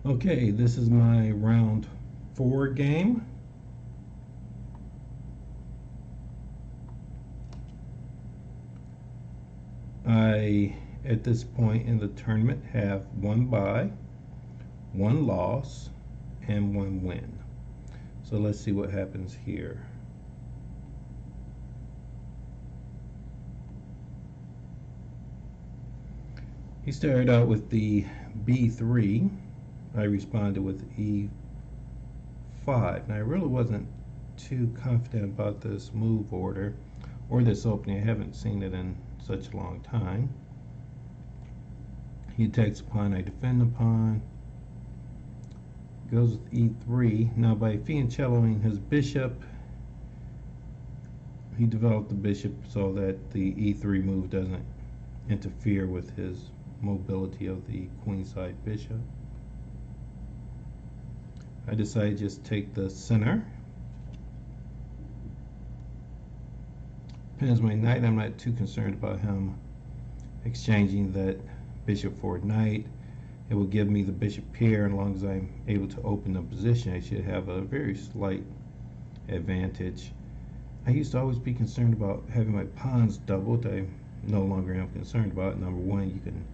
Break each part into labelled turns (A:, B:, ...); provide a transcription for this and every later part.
A: Okay, this is my round 4 game. I, at this point in the tournament, have 1 bye, 1 loss, and 1 win. So let's see what happens here. He started out with the B3. I responded with E5. Now I really wasn't too confident about this move order or this opening. I haven't seen it in such a long time. He attacks the pawn, I defend the pawn. Goes with E3. Now by fianchettoing his bishop, he developed the bishop so that the E3 move doesn't interfere with his mobility of the queenside bishop. I decided to just take the center. Pins my knight. I'm not too concerned about him exchanging that bishop for knight. It will give me the bishop pair, and as long as I'm able to open the position, I should have a very slight advantage. I used to always be concerned about having my pawns doubled. I no longer am concerned about it. Number one, you can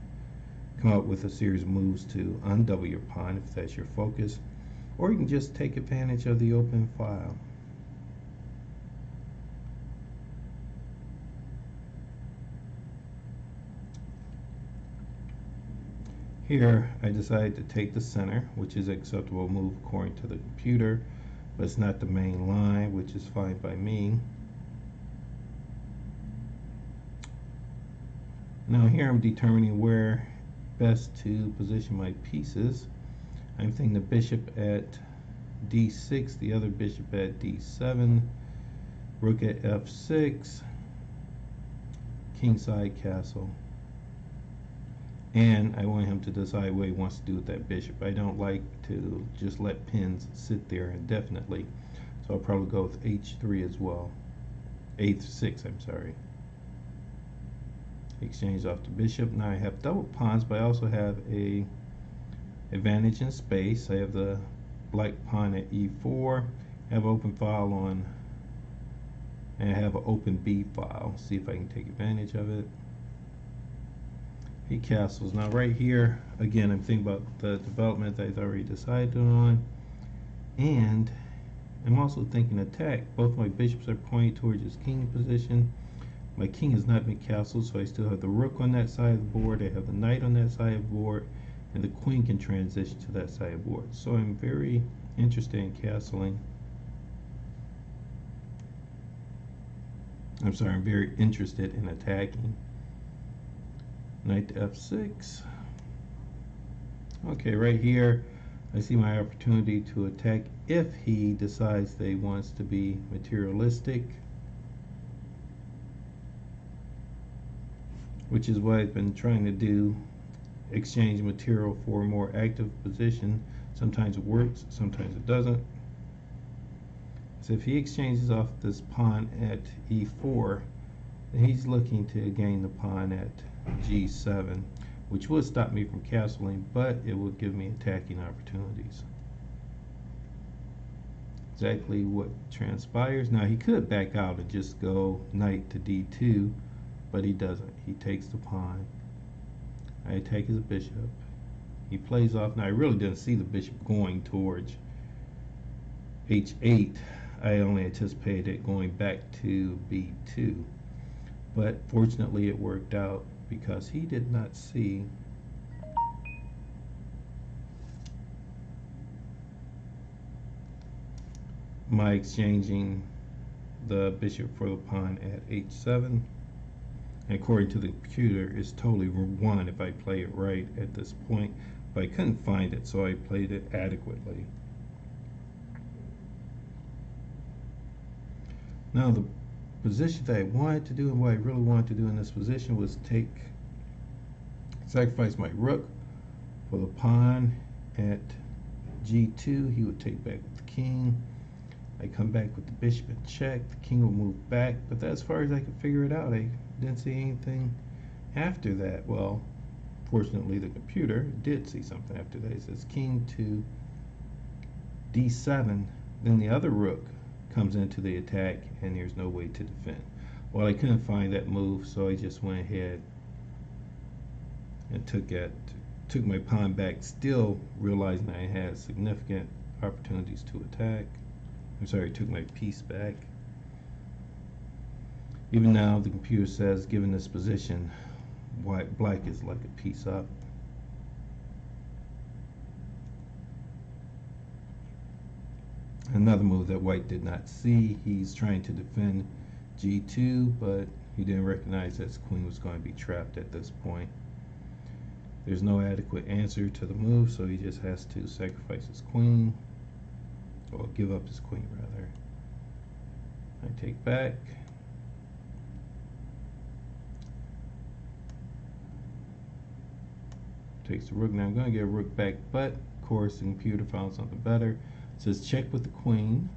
A: come up with a series of moves to undouble your pawn if that's your focus, or you can just take advantage of the open file. Here I decided to take the center, which is an acceptable move according to the computer, but it's not the main line, which is fine by me. Now here I'm determining where best to position my pieces. I'm thinking the bishop at D6, the other bishop at D7, rook at F6, kingside castle. And I want him to decide what he wants to do with that bishop. I don't like to just let pins sit there indefinitely. So I'll probably go with H3 as well. H6, I'm sorry. Exchange off the bishop. Now I have double pawns, but I also have a advantage in space. I have the black pawn at E4. I have open file on, and I have an open B file. See if I can take advantage of it. He castles. Now right here, again, I'm thinking about the development that I've already decided on, and I'm also thinking attack. Both my bishops are pointing towards his king position. My king has not been castled, so I still have the rook on that side of the board. I have the knight on that side of the board, and the queen can transition to that side of the board. So I'm very interested in castling. I'm sorry, I'm very interested in attacking. Knight to F6. Okay, right here I see my opportunity to attack if he decides that he wants to be materialistic, which is what I've been trying to do. Exchange material for a more active position. Sometimes it works, sometimes it doesn't. So if he exchanges off this pawn at E4, then he's looking to gain the pawn at G7, which would stop me from castling, but it will give me attacking opportunities. Exactly what transpires. Now he could back out and just go knight to D2, but he doesn't. He takes the pawn. I attack his bishop. He plays off. Now I really didn't see the bishop going towards H8. I only anticipated it going back to B2. But fortunately it worked out because he did not see my exchanging the bishop for the pawn at H7. And according to the computer, it's totally won if I play it right at this point. But I couldn't find it, so I played it adequately. Now the position that I wanted to do and what I really wanted to do in this position was sacrifice my rook for the pawn at G2. He would take back with the king. I come back with the bishop and check. The king will move back, but that's as far as I could figure it out. I didn't see anything after that. Well, Fortunately, the computer did see something after that. It says king to d7. Then the other rook comes into the attack, and there's no way to defend. Well, I couldn't find that move, so I just went ahead and took my pawn back, still realizing I had significant opportunities to attack. I'm sorry, took my piece back. Even now, the computer says, given this position, black is like a piece up. Another move that white did not see. He's trying to defend g2, but he didn't recognize that his queen was going to be trapped at this point. There's no adequate answer to the move, so he just has to sacrifice his queen, or give up his queen rather. I take back. Takes the rook. Now I'm going to get a rook back, but of course the computer found something better. It says check with the queen.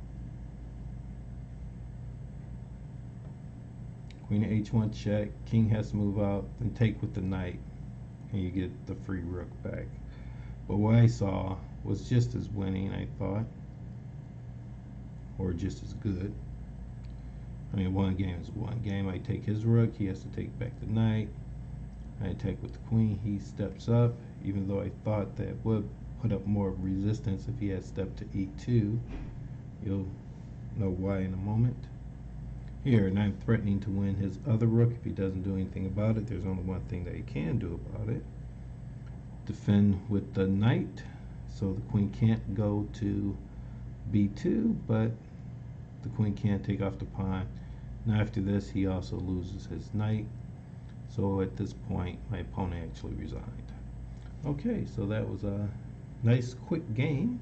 A: Queen to h1 check. King has to move out. Then take with the knight, and you get the free rook back. But what I saw was just as winning, I thought, or just as good. I mean, one game is one game. I take his rook. He has to take back the knight. I attack with the queen. He steps up, even though I thought that would put up more resistance if he had stepped to e2. You'll know why in a moment. Here, and I'm threatening to win his other rook if he doesn't do anything about it. There's only one thing that he can do about it. Defend with the knight, so the queen can't go to b2, but the queen can't take off the pawn. Now after this, he also loses his knight. So at this point, my opponent actually resigned. Okay, so that was a nice quick game,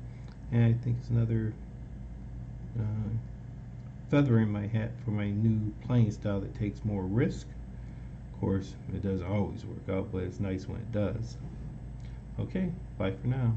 A: and I think it's another feather in my hat for my new playing style that takes more risk. Of course, it doesn't always work out, but it's nice when it does. Okay, bye for now.